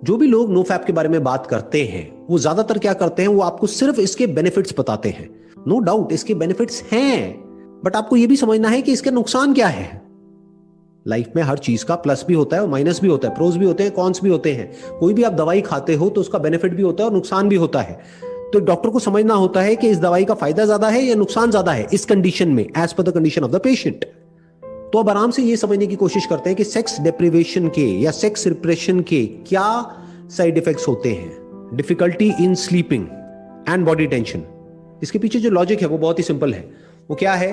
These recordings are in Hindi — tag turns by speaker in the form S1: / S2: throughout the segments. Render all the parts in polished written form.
S1: जो भी लोग नो फैप के बारे में बात करते हैं वो ज्यादातर क्या करते हैं, वो आपको सिर्फ इसके बेनिफिट्स बताते हैं। नो डाउट इसके बेनिफिट्स हैं, बट आपको यह भी समझना है कि इसके नुकसान क्या है। लाइफ में हर चीज का प्लस भी होता है और माइनस भी होता है, प्रोज भी होते हैं, कॉन्स भी होते हैं। कोई भी आप दवाई खाते हो तो उसका बेनिफिट भी होता है और नुकसान भी होता है। तो डॉक्टर को समझना होता है कि इस दवाई का फायदा ज्यादा है या नुकसान ज्यादा है इस कंडीशन में, as per the condition of the patient. तो अब आराम से ये समझने की कोशिश करते हैं कि सेक्स डिप्रिवेशन के या सेक्स रिप्रेशन के क्या साइड इफेक्ट्स होते हैं। Difficulty in sleeping and body tension. इसके पीछे जो लॉजिक है वो बहुत ही सिंपल है। वो क्या है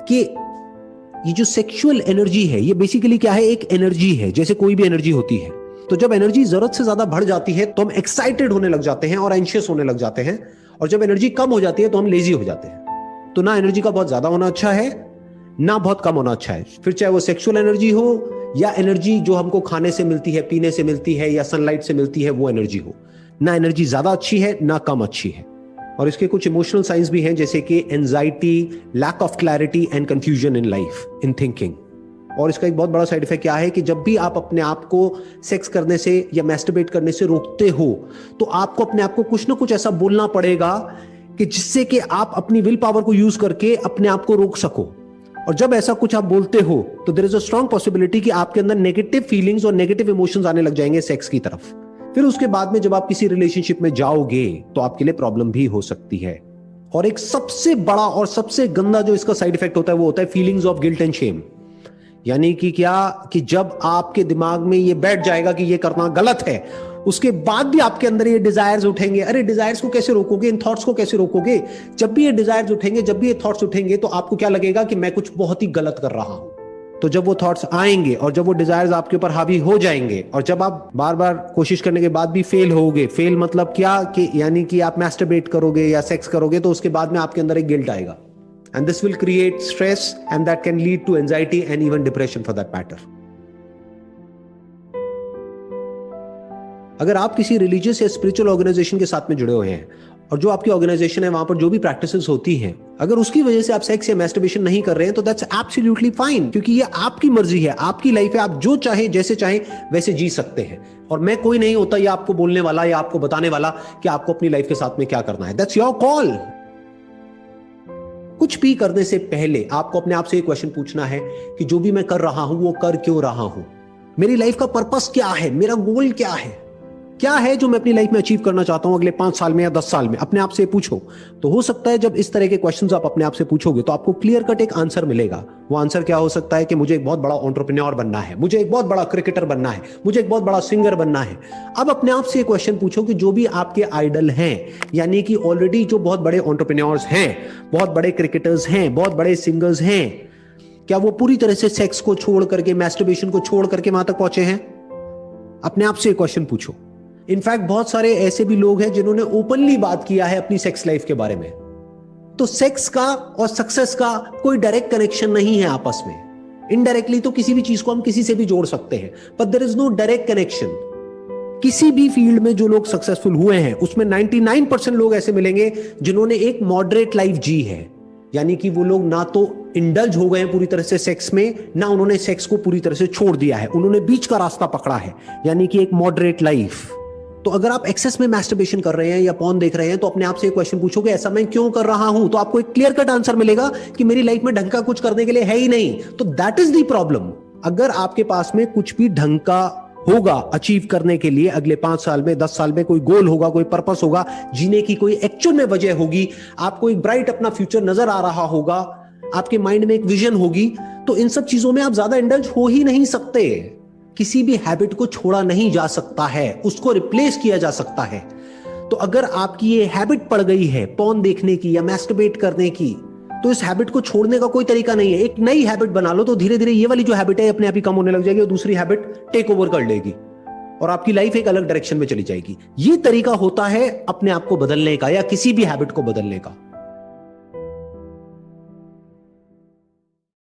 S1: कि ये जो सेक्सुअल एनर्जी है ये बेसिकली क्या है, एक एनर्जी है, जैसे कोई भी एनर्जी होती है। तो जब एनर्जी जरूरत से ज्यादा बढ़ जाती है तो हम एक्साइटेड होने लग जाते हैं और एंशियस होने लग जाते हैं, और जब एनर्जी कम हो जाती है तो हम लेजी हो जाते हैं। तो ना एनर्जी का बहुत ज्यादा होना अच्छा है, ना बहुत कम होना अच्छा है। फिर चाहे वो सेक्सुअल एनर्जी हो या एनर्जी जो हमको खाने से मिलती है, पीने से मिलती है या सनलाइट से मिलती है, वो एनर्जी हो। ना एनर्जी ज्यादा अच्छी है ना कम अच्छी है। और इसके कुछ इमोशनल साइंस भी हैं, जैसे कि anxiety, lack of clarity and confusion in life, in thinking. और इसका एक बहुत बड़ा साइड इफेक्ट क्या है कि जब भी आप अपने आप को सेक्स करने से या मैस्टरबेट करने से रोकते हो तो आपको अपने आप को कुछ ना कुछ ऐसा बोलना पड़ेगा कि जिससे कि आप अपनी विल पावर को यूज करके अपने आप को रोक सको। और जब ऐसा कुछ आप बोलते हो तो there is a strong possibility कि आपके अंदर नेगेटिव फीलिंग्स और नेगेटिव इमोशंस आने लग जाएंगे सेक्स की तरफ। फिर उसके बाद में जब आप किसी रिलेशनशिप में जाओगे तो आपके लिए प्रॉब्लम भी हो सकती है। और एक सबसे बड़ा और सबसे गंदा जो इसका साइड इफेक्ट होता है वो होता है feelings of guilt and Shem. यानी कि क्या कि जब आपके दिमाग में ये बैठ जाएगा कि ये करना गलत है, उसके बाद भी आपके अंदर ये डिजायर्स उठेंगे। अरे डिजायर्स को कैसे रोकोगे, इन थॉट्स को कैसे रोकोगे? जब भी ये डिजायर्स उठेंगे, जब भी ये थॉट्स उठेंगे तो आपको क्या लगेगा कि मैं कुछ बहुत ही गलत कर रहा हूं। तो जब वो थॉट्स आएंगे और जब वो डिजायर्स आपके ऊपर हावी हो जाएंगे और जब आप बार बार कोशिश करने के बाद भी फेल होगे, फेल मतलब क्या कि यानी कि आप मैस्टरबेट करोगे या सेक्स करोगे तो उसके बाद में आपके अंदर एक गिल्ट आएगा, and this will create stress and that can lead to anxiety and even depression for that matter. अगर आप किसी रिलीजियस या स्पिरिचुअल ऑर्गेनाइजेशन के साथ में जुड़े हुए हैं और जो आपकी ऑर्गेनाइजेशन है वहां पर जो भी प्रैक्टिसेस होती हैं, अगर उसकी वजह से आप सेक्स या मैस्टरबेशन नहीं कर रहे हैं तो दैट्स एब्सोल्युटली फाइन, क्योंकि ये आपकी मर्जी है, आपकी लाइफ है, आप जो चाहे जैसे चाहे वैसे जी सकते हैं। और मैं कोई नहीं होता ये आपको बोलने वाला या आपको बताने वाला कि आपको अपनी लाइफ के साथ में क्या करना है। That's your call. कुछ भी करने से पहले आपको अपने आप से एक क्वेश्चन पूछना है कि जो भी मैं कर रहा हूं वो कर क्यों रहा हूं, मेरी लाइफ का पर्पस क्या है, मेरा गोल क्या है जो मैं अपनी लाइफ में अचीव करना चाहता हूं अगले 5 साल में या 10 साल में। अपने आप से पूछो। तो हो सकता है जब इस तरह के क्वेश्चंस आप अपने आप से पूछोगे तो आपको क्लियर कट एक आंसर मिलेगा। वो आंसर क्या हो सकता है कि मुझे एक बहुत बड़ा एंटरप्रेन्योर बनना है, मुझे एक बहुत बड़ा क्रिकेटर बनना है, मुझे एक बहुत बड़ा सिंगर बनना है। अब अपने आप से एक क्वेश्चन पूछो कि जो भी आपके आइडल हैं, यानी कि ऑलरेडी जो बहुत बड़े एंटरप्रेन्योर्स हैं, बहुत बड़े क्रिकेटर्स हैं, बहुत बड़े सिंगर्स हैं, क्या वो पूरी तरह से सेक्स को छोड़ करके, मैस्टरबेशन को छोड़ करके वहां तक पहुंचे हैं? अपने आप से एक क्वेश्चन पूछो। इनफैक्ट बहुत सारे ऐसे भी लोग हैं जिन्होंने ओपनली बात किया है अपनी सेक्स लाइफ के बारे में। तो सेक्स का और सक्सेस का कोई डायरेक्ट कनेक्शन नहीं है आपस में। इनडायरेक्टली तो किसी भी चीज को हम किसी से भी जोड़ सकते हैं, but there is no direct connection. किसी भी फील्ड में जो लोग सक्सेसफुल हुए हैं उसमें 99% लोग ऐसे मिलेंगे जिन्होंने एक मॉडरेट लाइफ जी है, यानी कि वो लोग ना तो इंडल्ज हो गए हैं पूरी तरह से सेक्स में, ना उन्होंने सेक्स को पूरी तरह से छोड़ दिया है, उन्होंने बीच का रास्ता पकड़ा है, यानी कि एक मॉडरेट लाइफ। तो अगर आप एक्सेस में मैस्टरबेशन कर रहे हैं या पॉर्न देख रहे हैं तो अपने आप से एक क्वेश्चन पूछोगे ऐसा मैं क्यों कर रहा हूं, तो आपको एक क्लियर कट आंसर मिलेगा कि मेरी लाइफ में ढंग का कुछ करने के लिए है ही नहीं। तो दैट इज द प्रॉब्लम। अगर आपके पास में कुछ भी ढंग का होगा अचीव करने के लिए, अगले 5 साल में 10 साल में कोई गोल होगा, कोई पर्पस होगा, जीने की कोई एक्चुअल में वजह होगी, आपको एक ब्राइट अपना फ्यूचर नजर आ रहा होगा, आपके माइंड में एक विजन होगी, तो इन सब चीजों में आप ज्यादा इंडल्ज हो ही नहीं सकते। किसी भी हैबिट को छोड़ा नहीं जा सकता है, उसको रिप्लेस किया जा सकता है। तो अगर आपकी ये हैबिट पड़ गई है पॉर्न देखने की या मैस्टरबेट करने की, तो इस हैबिट को छोड़ने का कोई तरीका नहीं है। एक नई हैबिट बना लो तो धीरे धीरे ये वाली जो हैबिट है अपने आप ही कम होने लग जाएगी और दूसरी हैबिट टेक ओवर कर लेगी और आपकी लाइफ एक अलग डायरेक्शन में चली जाएगी। ये तरीका होता है अपने आप को बदलने का या किसी भी हैबिट को बदलने का।